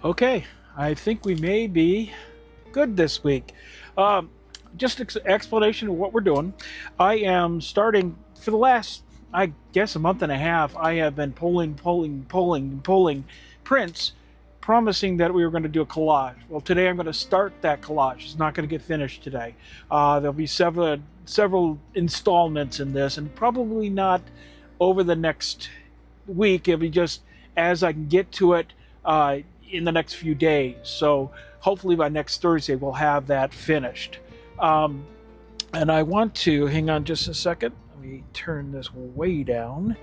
Okay, I think we may be good this week. Just explanation of what we're doing. I am starting for the last, I guess, a month and a half. I have been pulling prints, promising that we were going to do a collage. Well, today I'm going to start that collage. It's not going to get finished today. There'll be several installments in this, and probably not over the next week. It'll be just as I can get to it. In the next few days. So hopefully by next Thursday we'll have that finished. And I want to, hang on just a second, let me turn this way down.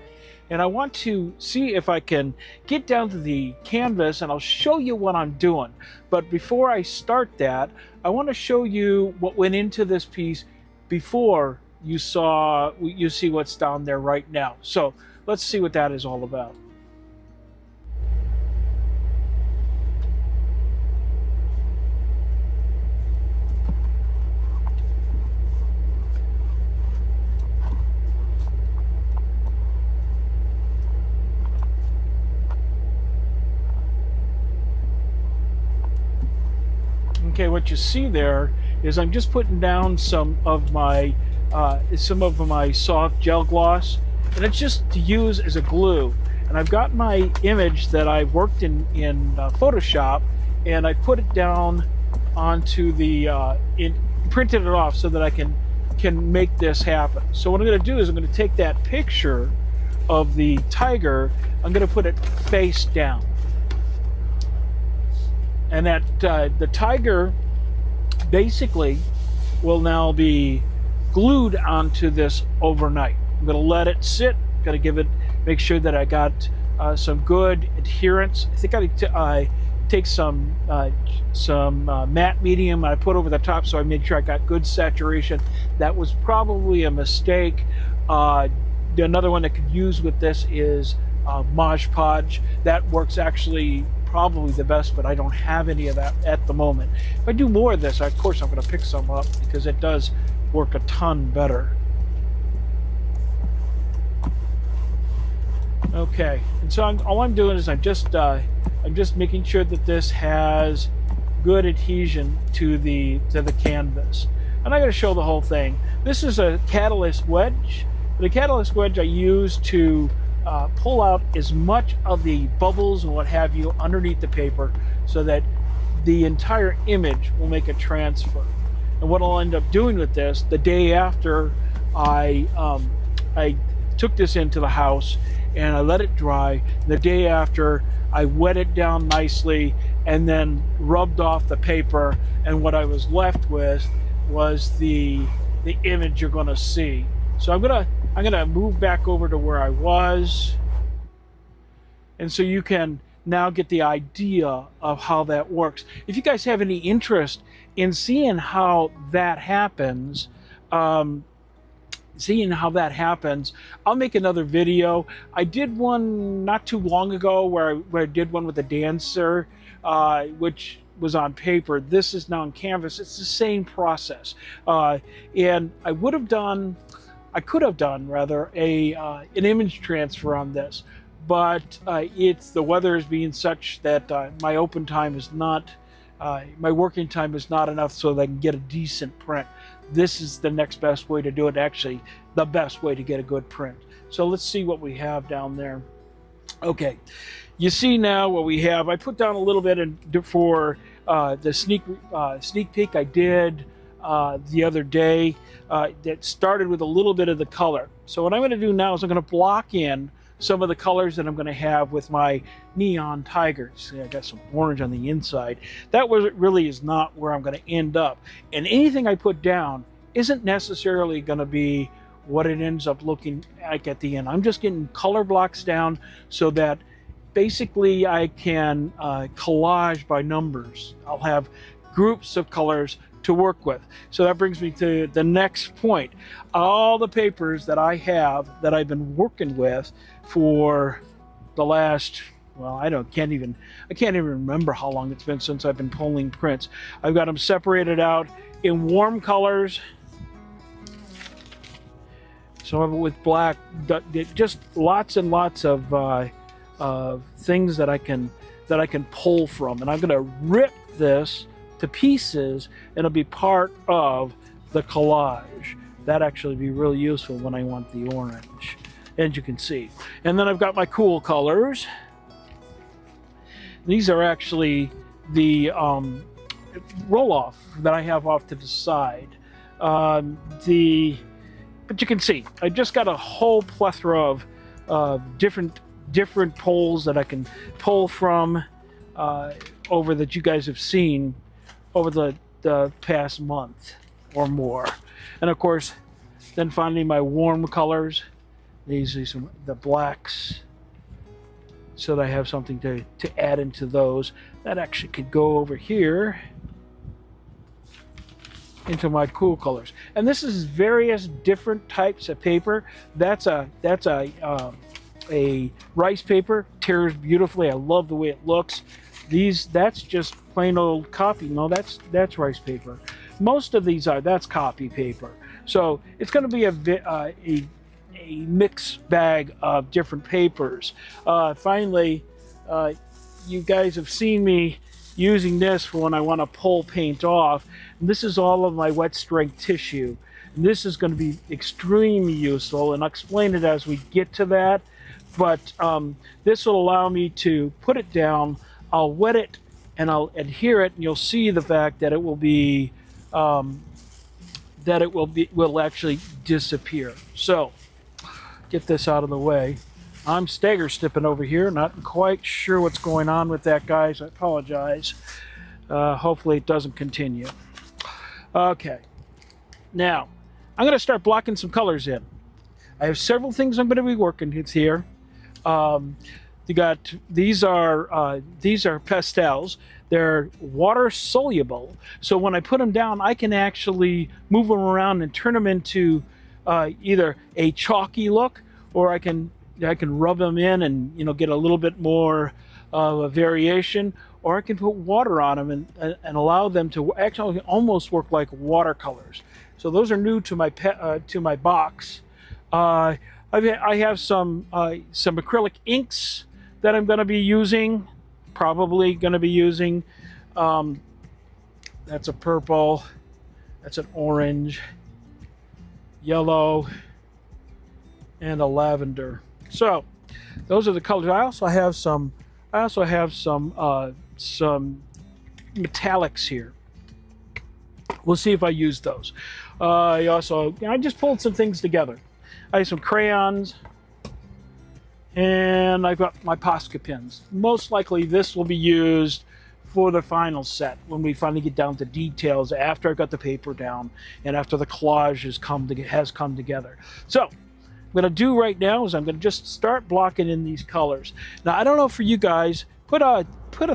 And I want to see if I can get down to the canvas, and I'll show you what I'm doing. But before I start that, I want to show you what went into this piece before you see what's down there right now. So let's see what that is all about. Okay, what you see there is I'm just putting down some of my soft gel gloss, and it's just to use as a glue. And I've got my image that I worked in Photoshop, and I put it down onto the printed it off so that I can make this happen. So what I'm going to do is I'm going to take that picture of the tiger, I'm going to put it face down. And that the tiger basically will now be glued onto this overnight. I'm going to let it sit. Got to make sure that I got some good adherence. I think I take some matte medium I put over the top, so I made sure I got good saturation. That was probably a mistake. Another one I could use with this is Mod Podge. That works actually probably the best, but I don't have any of that at the moment. If I do more of this, of course I'm going to pick some up because it does work a ton better. Okay, and so all I'm doing is I'm just making sure that this has good adhesion to the canvas. And I'm going to show the whole thing. This is a catalyst wedge. The catalyst wedge I use to pull out as much of the bubbles and what have you underneath the paper so that the entire image will make a transfer. And what I'll end up doing with this, the day after I took this into the house and I let it dry, the day after I wet it down nicely and then rubbed off the paper, and what I was left with was the image you're going to see. So I'm gonna move back over to where I was, and so you can now get the idea of how that works. If you guys have any interest in seeing how that happens, I'll make another video. I did one not too long ago where I did one with a dancer, which was on paper. This is now on canvas. It's the same process, and I could have done rather an image transfer on this, but the weather is being such that my open time is not, my working time is not enough so that I can get a decent print. This is the next best way to do it, actually the best way to get a good print. So let's see what we have down there. Okay, you see now what we have. I put down a little bit for the sneak peek I did the other day that started with a little bit of the color. So what I'm going to do now is I'm going to block in some of the colors that I'm going to have with my neon tigers. See, I got some orange on the inside. That really is not where I'm going to end up. And anything I put down isn't necessarily going to be what it ends up looking like at the end. I'm just getting color blocks down so that basically I can collage by numbers. I'll have groups of colors to work with. So that brings me to the next point. All the papers that I have that I've been working with for the last, well, I can't even remember how long it's been since I've been pulling prints. I've got them separated out in warm colors, some of it with black, just lots and lots of things that I can that I can pull from. And I'm going to rip this to pieces, and it'll be part of the collage. That actually be really useful when I want the orange, as you can see. And then I've got my cool colors. These are actually the roll-off that I have off to the side. But you can see, I just got a whole plethora of different poles that I can pull from over that you guys have seen over the past month or more. And of course, then finally my warm colors. These are the blacks, so that I have something to add into those. That actually could go over here into my cool colors. And this is various different types of paper. That's a rice paper, tears beautifully. I love the way it looks. That's just plain old copy. No, that's rice paper. Most of these that's copy paper. So it's going to be a mixed bag of different papers. Finally, you guys have seen me using this for when I want to pull paint off. And this is all of my wet strength tissue. And this is going to be extremely useful, and I'll explain it as we get to that. But this will allow me to put it down. I'll wet it and I'll adhere it, and you'll see the fact that it will be will actually disappear. So get this out of the way. I'm stagger stepping over here, not quite sure what's going on with that, guys. I apologize. Hopefully it doesn't continue. Okay, now I'm going to start blocking some colors in. I have several things I'm going to be working with here. These are pastels. They're water soluble, so when I put them down, I can actually move them around and turn them into either a chalky look, or I can rub them in and get a little bit more of a variation, or I can put water on them and allow them to actually almost work like watercolors. So those are new to my box. I have some acrylic inks that I'm going to be using. Probably going to be using. That's a purple. That's an orange, yellow, and a lavender. So those are the colors. I also have some metallics here. We'll see if I use those. I just pulled some things together. I have some crayons, and I've got my Posca pins. Most likely this will be used for the final set when we finally get down to details, after I've got the paper down and after the collage has come together. So what I'm going to do right now is I'm going to just start blocking in these colors. Now, I don't know for you guys, put a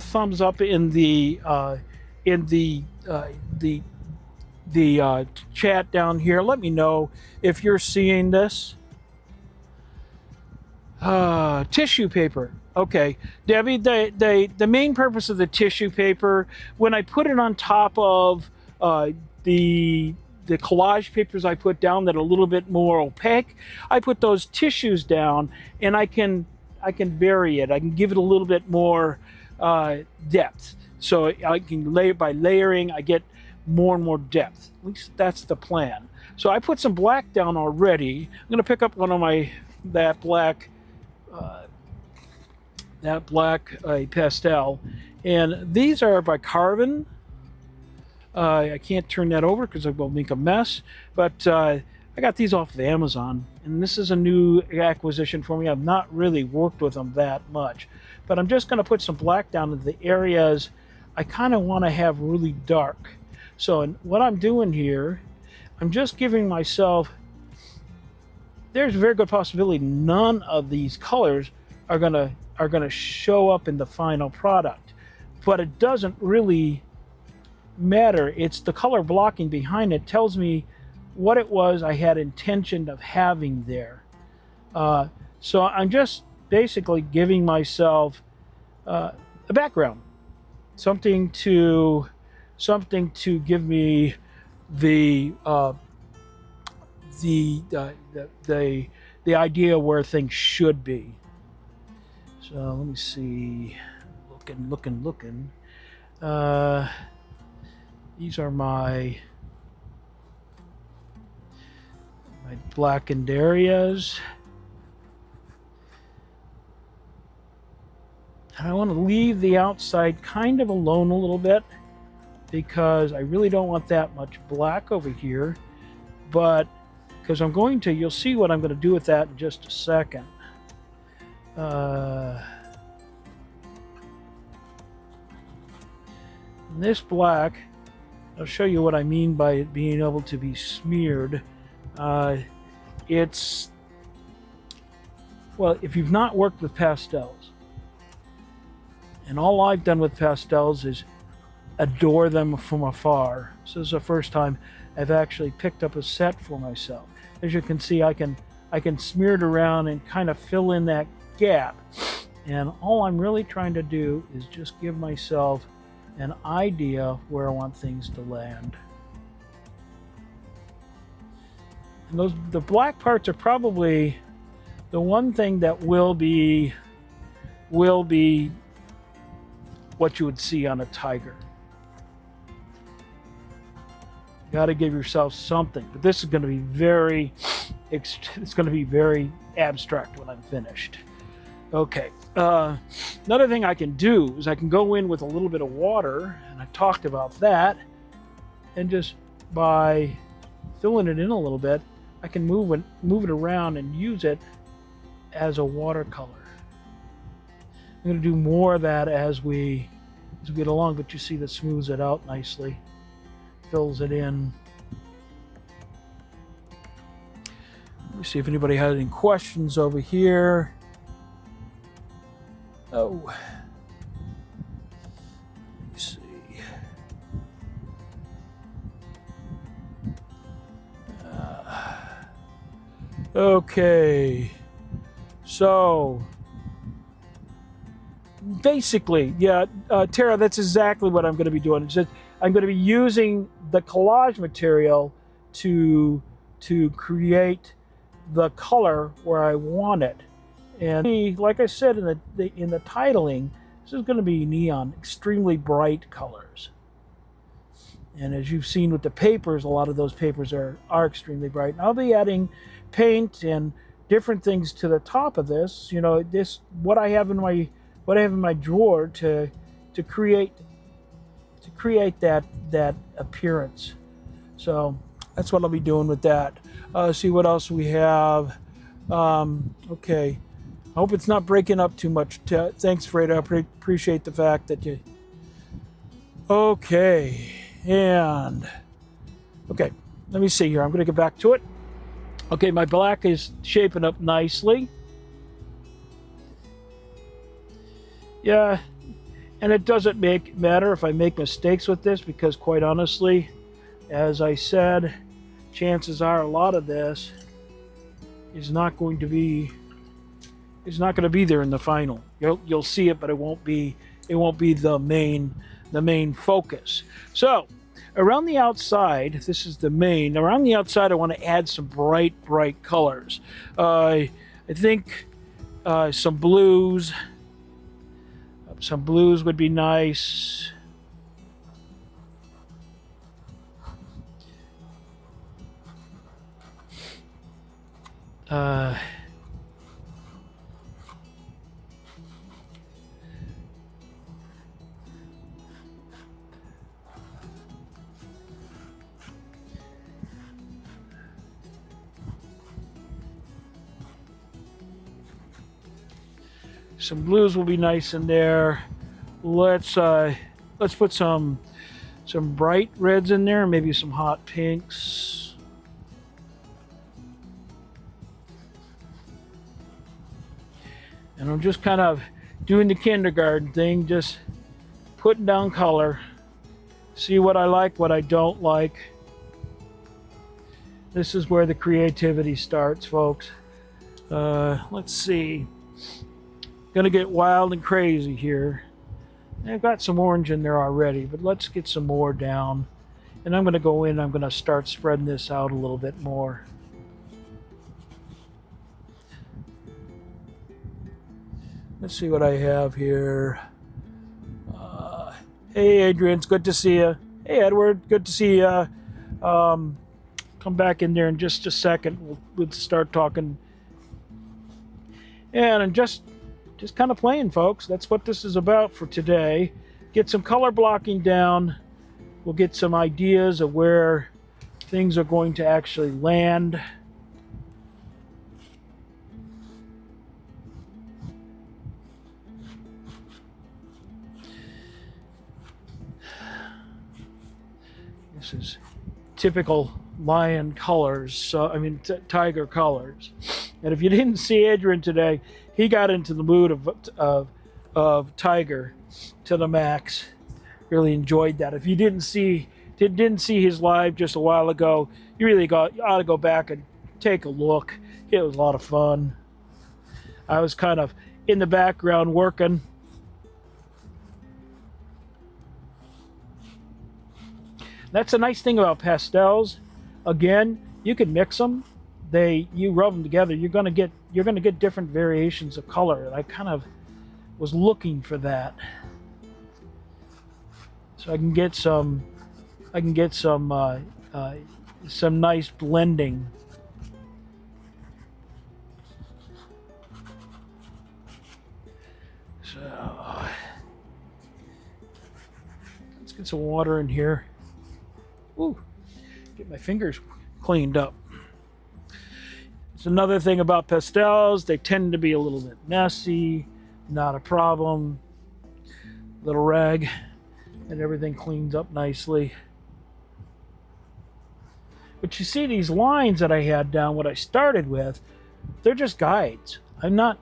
thumbs up in the chat down here. Let me know if you're seeing this. Tissue paper. Okay, Debbie, the main purpose of the tissue paper, when I put it on top of the collage papers I put down that are a little bit more opaque, I put those tissues down, and I can vary it. I can give it a little bit more depth. So I can by layering, I get more and more depth. At least that's the plan. So I put some black down already. I'm going to pick up one of that black pastel, and these are by Carvin. I can't turn that over because I will make a mess, but I got these off of Amazon, and this is a new acquisition for me. I've not really worked with them that much, but I'm just going to put some black down in the areas I kind of want to have really dark. So what I'm doing here, I'm just giving myself, there's a very good possibility none of these colors are gonna show up in the final product, but it doesn't really matter. It's the color blocking behind it tells me what it was I had intention of having there. So I'm just basically giving myself a background, something to give me the idea where things should be. So let me see, look looking. These are my blackened areas. And I want to leave the outside kind of alone a little bit because I really don't want that much black over here. But because you'll see what I'm going to do with that in just a second. This black, I'll show you what I mean by it being able to be smeared. Well, if you've not worked with pastels, and all I've done with pastels is adore them from afar. So this is the first time I've actually picked up a set for myself. As you can see, I can smear it around and kind of fill in that gap. And all I'm really trying to do is just give myself an idea where I want things to land. And the black parts are probably the one thing that will be what you would see on a tiger. You got to give yourself something, but this is going to be it's going to be very abstract when I'm finished. Okay. Another thing I can do is I can go in with a little bit of water, and I talked about that, and just by filling it in a little bit, I can move it around and use it as a watercolor. I'm going to do more of that as we get along, but you see that smooths it out nicely, fills it in. Let me see if anybody had any questions over here. Oh, let me see. Okay, so basically, yeah, Tara, that's exactly what I'm going to be doing. It's just, I'm going to be using the collage material to create the color where I want it. And like I said in the titling, this is going to be neon, extremely bright colors. And as you've seen with the papers, a lot of those papers are extremely bright. And I'll be adding paint and different things to the top of this. You know, what I have in my drawer to create that appearance. So that's what I'll be doing with that. See what else we have. Okay. I hope it's not breaking up too much. Thanks, Freda. I appreciate the fact that you... Okay. And... Okay. Let me see here. I'm going to get back to it. Okay, my black is shaping up nicely. Yeah. And it doesn't matter if I make mistakes with this, because quite honestly, as I said, chances are a lot of this is not going to be there in the final. You'll see it, but it won't be the main focus. So around the outside, this is the main. Around the outside, I want to add some bright colors. I think some blues. Some blues would be nice. Some blues will be nice in there. Let's put some bright reds in there, maybe some hot pinks. And I'm just kind of doing the kindergarten thing, just putting down color. See what I like, what I don't like. This is where the creativity starts, folks. Let's see. Gonna get wild and crazy here. I've got some orange in there already, but let's get some more down. And I'm gonna go in, I'm gonna start spreading this out a little bit more. Let's see what I have here. Hey, Adrian, it's good to see you. Hey, Edward, good to see you. Come back in there in just a second. We'll start talking. And I'm just kind of playing, folks. That's what this is about for today. Get some color blocking down. We'll get some ideas of where things are going to actually land. This is typical lion colors, so I mean tiger colors. And if you didn't see Adrian today, he got into the mood of tiger to the max. Really enjoyed that. If you didn't see his live just a while ago, you really ought to go back and take a look. It was a lot of fun. I was kind of in the background working. That's a nice thing about pastels. Again, you can mix them. You rub them together. You're gonna get different variations of color. And I kind of was looking for that, so I can get some nice blending. So let's get some water in here. Ooh, get my fingers cleaned up. It's another thing about pastels. They tend to be a little bit messy. Not a problem. Little rag and everything cleans up nicely. But you see these lines that I had down, what I started with, they're just guides. I'm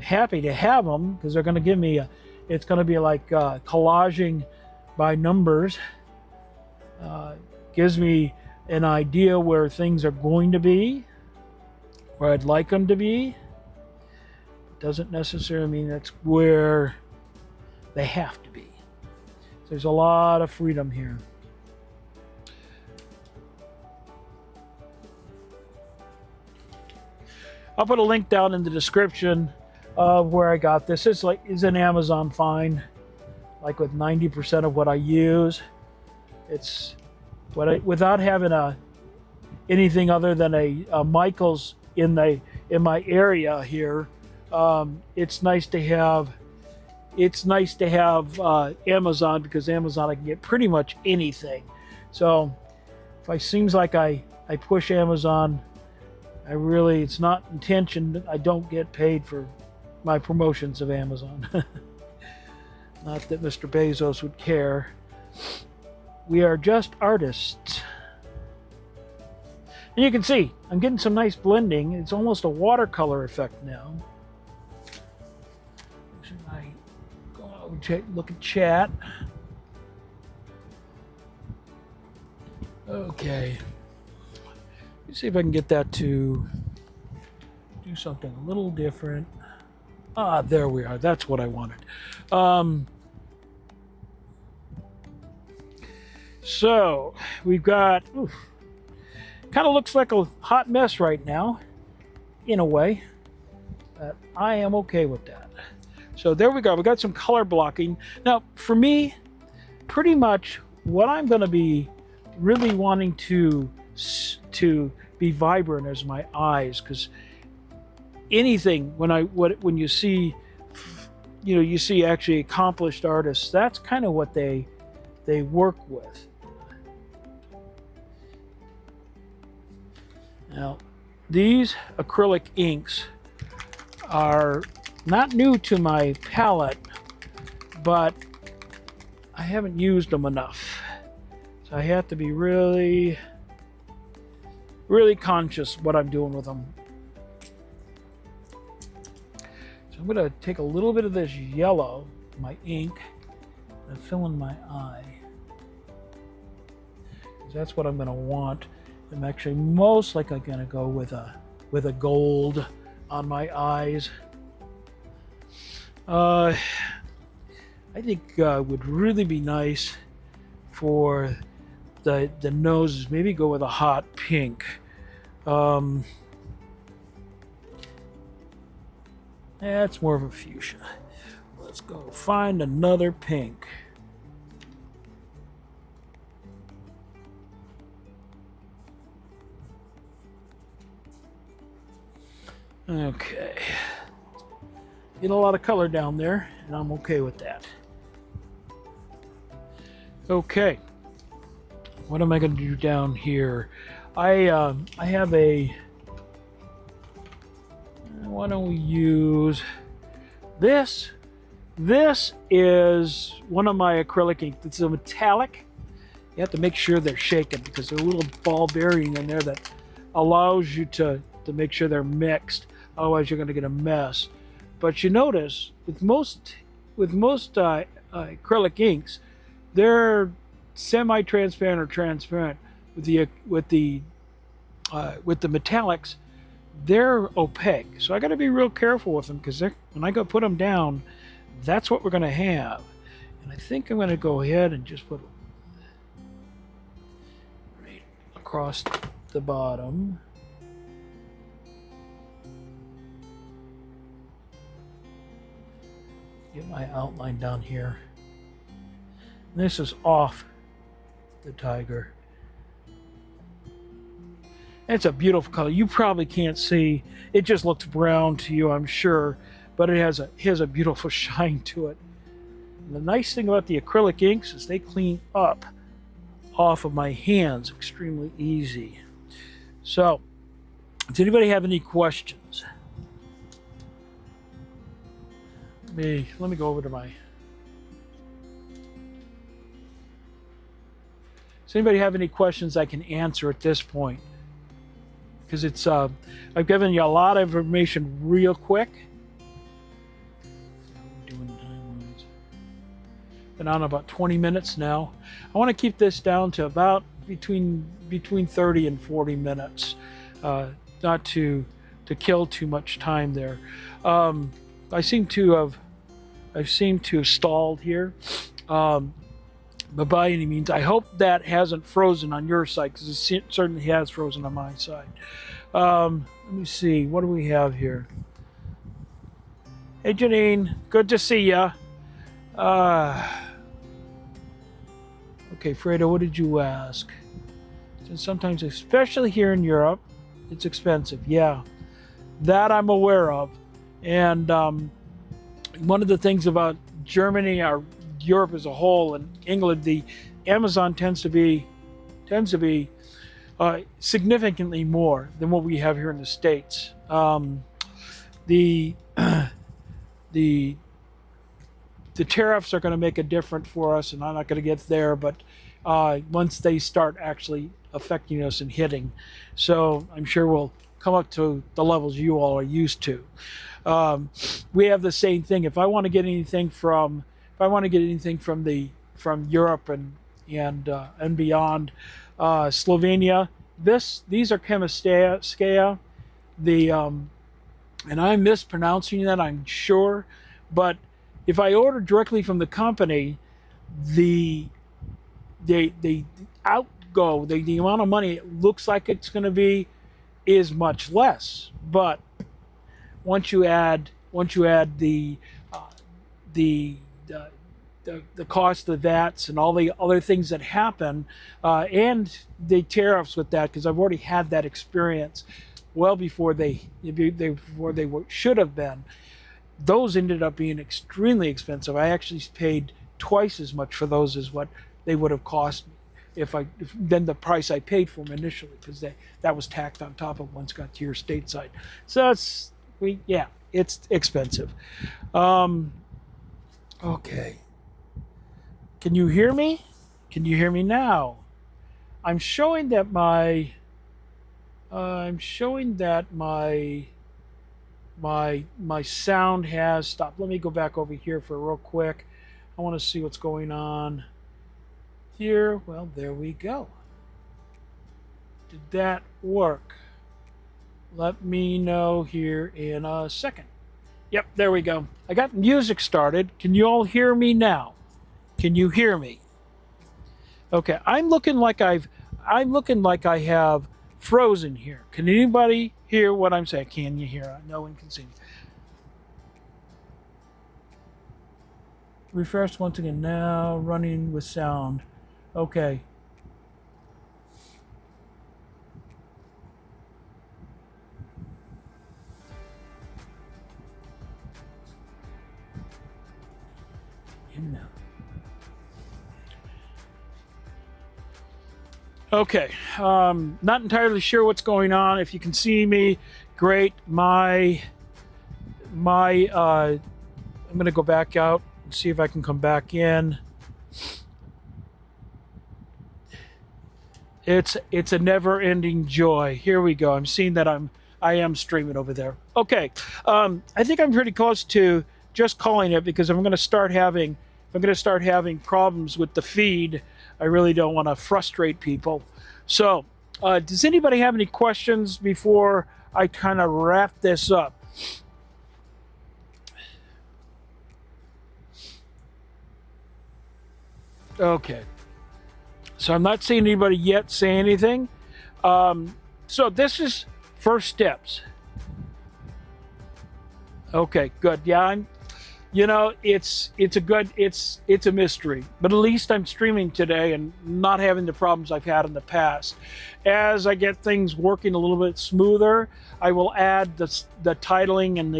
happy to have them because they're going to give me it's going to be like collaging by numbers. Gives me an idea where things are going to be, where I'd like them to be. Doesn't necessarily mean that's where they have to be. So there's a lot of freedom here. I'll put a link down in the description of where I got this. It's an Amazon find, like with 90% of what I use. It's without having anything other than a Michaels in my area here. It's nice to have Amazon, because Amazon I can get pretty much anything. So if it seems like I push Amazon, it's not intention. I don't get paid for my promotions of Amazon. Not that Mr. Bezos would care. We are just artists. And you can see, I'm getting some nice blending. It's almost a watercolor effect now. Should I go look at chat? Okay. Let's see if I can get that to do something a little different. Ah, there we are. That's what I wanted. So we've got, kind of looks like a hot mess right now, in a way. But I am okay with that. So there we go. We got some color blocking. Now, for me, pretty much what I'm going to be really wanting to be vibrant is my eyes, because anything when you see, you see actually accomplished artists, that's kind of what they work with. Now, these acrylic inks are not new to my palette, but I haven't used them enough. So I have to be really, really conscious what I'm doing with them. So I'm going to take a little bit of this yellow, my ink, and fill in my eye. That's what I'm going to want. I'm actually most likely going to go with a gold on my eyes. I think would really be nice for the noses. Maybe go with a hot pink. That's more of a fuchsia. Let's go find another pink. Okay. Get a lot of color down there, and I'm okay with that. Okay. What am I going to do down here? I have a... Why don't we use this? This is one of my acrylic ink. It's a metallic. You have to make sure they're shaken because there's a little ball bearing in there that allows you to make sure they're mixed. Otherwise, you're going to get a mess. But you notice with most acrylic inks, they're semi-transparent or transparent. With the metallics, they're opaque. So I got to be real careful with them because when I go put them down, that's what we're going to have. And I think I'm going to go ahead and just put right across the bottom. Get my outline down here. And this is off the tiger. It's a beautiful color. You probably can't see. It just looks brown to you, I'm sure, but it has a beautiful shine to it. And the nice thing about the acrylic inks is they clean up off of my hands extremely easy. So, does anybody have any questions? Let me go over to my... Does anybody have any questions I can answer at this point? Because it's I've given you a lot of information real quick. Been on about 20 minutes now. I want to keep this down to about between 30 and 40 minutes, not to kill too much time there. I seem to have stalled here, but by any means, I hope that hasn't frozen on your side, because it certainly has frozen on my side. Let me see, what do we have here? Hey Janine, good to see ya. Okay, Fredo, what did you ask? And sometimes, especially here in Europe, it's expensive. Yeah, that I'm aware of. And one of the things about Germany or Europe as a whole and England, the Amazon tends to be significantly more than what we have here in the States. The tariffs are going to make a difference for us, and I'm not going to get there, but once they start actually affecting us and hitting, so I'm sure we'll come up to the levels you all are used to. We have the same thing. If I want to get anything from Europe and beyond, Slovenia, these are Chemistaya, and I'm mispronouncing that, I'm sure, but if I order directly from the company, the amount of money it looks like it's going to be is much less. But once you add the cost of VATs and all the other things that happen, and the tariffs with that, because I've already had that experience well before they should have been. Those ended up being extremely expensive. I actually paid twice as much for those as what they would have cost me than the price I paid for them initially, because that was tacked on top of once got to your stateside. So it's expensive. Okay. Can you hear me? Can you hear me now? I'm showing that my sound has stopped. Let me go back over here for real quick. I want to see what's going on here. Well, there we go. Did that work? Let me know here in a second. Yep, there we go. I got music started. Can you all hear me now? Can you hear me? Okay, I'm looking like I have frozen here. Can anybody hear what I'm saying? Can you hear? No one can see me. Refresh once again. Now running with sound. Okay. Okay, not entirely sure what's going on. If you can see me, great. I'm gonna go back out and see if I can come back in. It's a never-ending joy. Here we go. I'm seeing that I am streaming over there. Okay, I think I'm pretty close to just calling it, because if I'm gonna start having problems with the feed, I really don't want to frustrate people. So, does anybody have any questions before I kind of wrap this up? Okay. So I'm not seeing anybody yet say anything. So this is first steps. Okay, good. Yeah, it's a mystery, but at least I'm streaming today and not having the problems I've had in the past. As I get things working a little bit smoother, I will add the titling and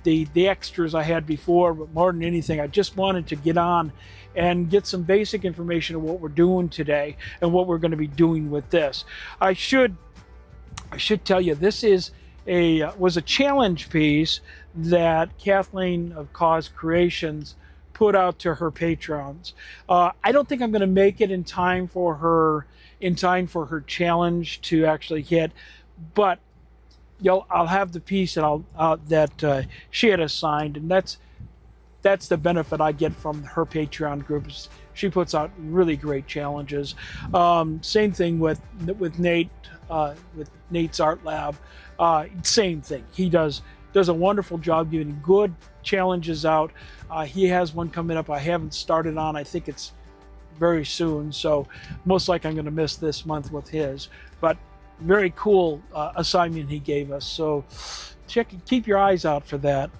the extras I had before. But more than anything, I just wanted to get on and get some basic information of what we're doing today and what we're going to be doing with this. I should tell you, this was a challenge piece that Kathleen of Cause Creations put out to her patrons. I don't think I'm going to make it in time for her challenge to actually hit, but I'll have the piece that she had assigned, and that's the benefit I get from her Patreon groups. She puts out really great challenges. Same thing with Nate, with Nate's Art Lab. Same thing. He does a wonderful job giving good challenges out. He has one coming up I haven't started on. I think it's very soon, so most likely I'm going to miss this month with his. But very cool assignment he gave us. So keep your eyes out for that.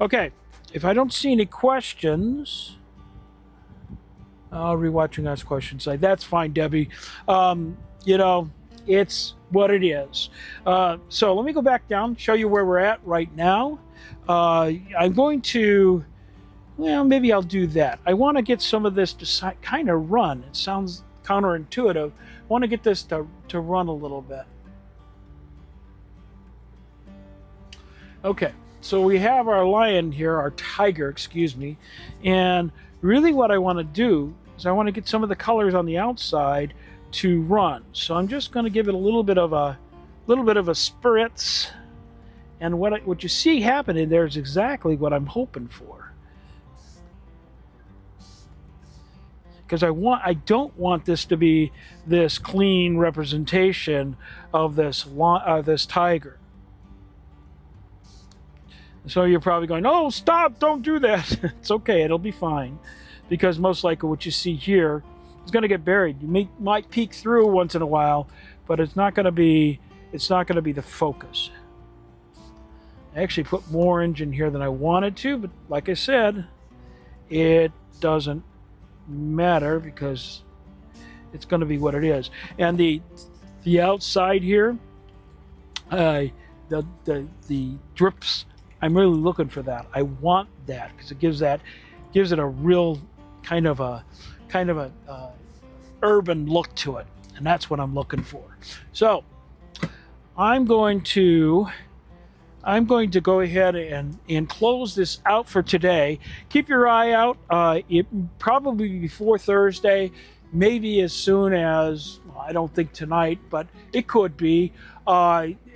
Okay, if I don't see any questions, I'll rewatching us questions. Like, that's fine, Debbie. It's what it is. So let me go back down, show you where we're at right now. I'm going to, well, maybe I'll do that. I want to get some of this to kind of run. It sounds counterintuitive. I want to get this to run a little bit. Okay, so we have our lion here, our tiger, excuse me. And really what I want to do is I want to get some of the colors on the outside to run. So I'm just going to give it a little bit of a spritz, and what you see happening there is exactly what I'm hoping for. Because I don't want this to be this clean representation of this tiger. So you're probably going, "Oh, stop! Don't do that." It's okay. It'll be fine, because most likely what you see here is going to get buried. You might peek through once in a while, but it's not going to be the focus. I actually put more orange in here than I wanted to, but like I said, it doesn't matter because it's going to be what it is. And the outside here, the drips, I'm really looking for that. I want that because it gives it a real kind of a urban look to it, and that's what I'm looking for. So I'm going to go ahead and close this out for today. Keep your eye out. It probably before Thursday, maybe as soon as, well, I don't think tonight, but it could be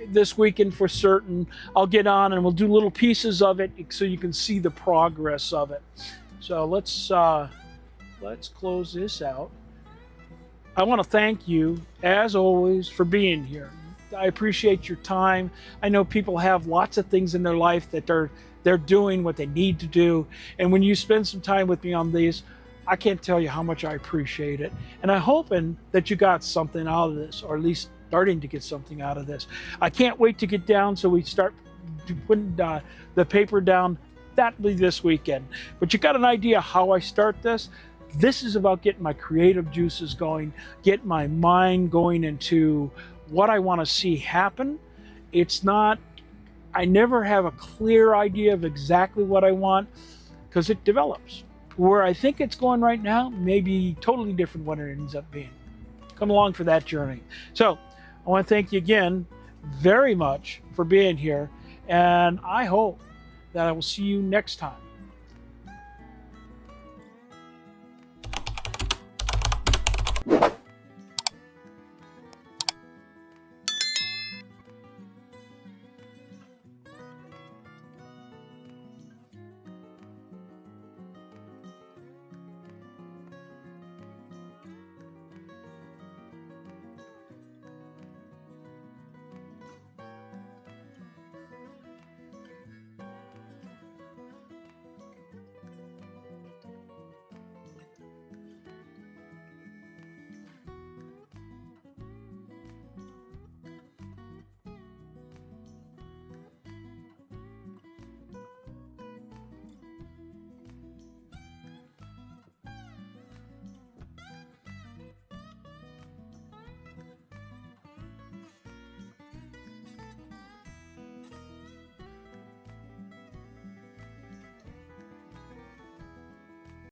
this weekend for certain. I'll get on and we'll do little pieces of it so you can see the progress of it. So let's close this out. I want to thank you, as always, for being here. I appreciate your time. I know people have lots of things in their life that they're doing what they need to do, and when you spend some time with me on these, I can't tell you how much I appreciate it. And I'm hoping that you got something out of this, or at least starting to get something out of this. I can't wait to get down so we start putting the paper down that'll be this weekend. But you got an idea how I start this? This is about getting my creative juices going, get my mind going into what I want to see happen. It's not, I never have a clear idea of exactly what I want because it develops. Where I think it's going right now may be totally different what it ends up being. Come along for that journey. So I want to thank you again very much for being here, and I hope that I will see you next time.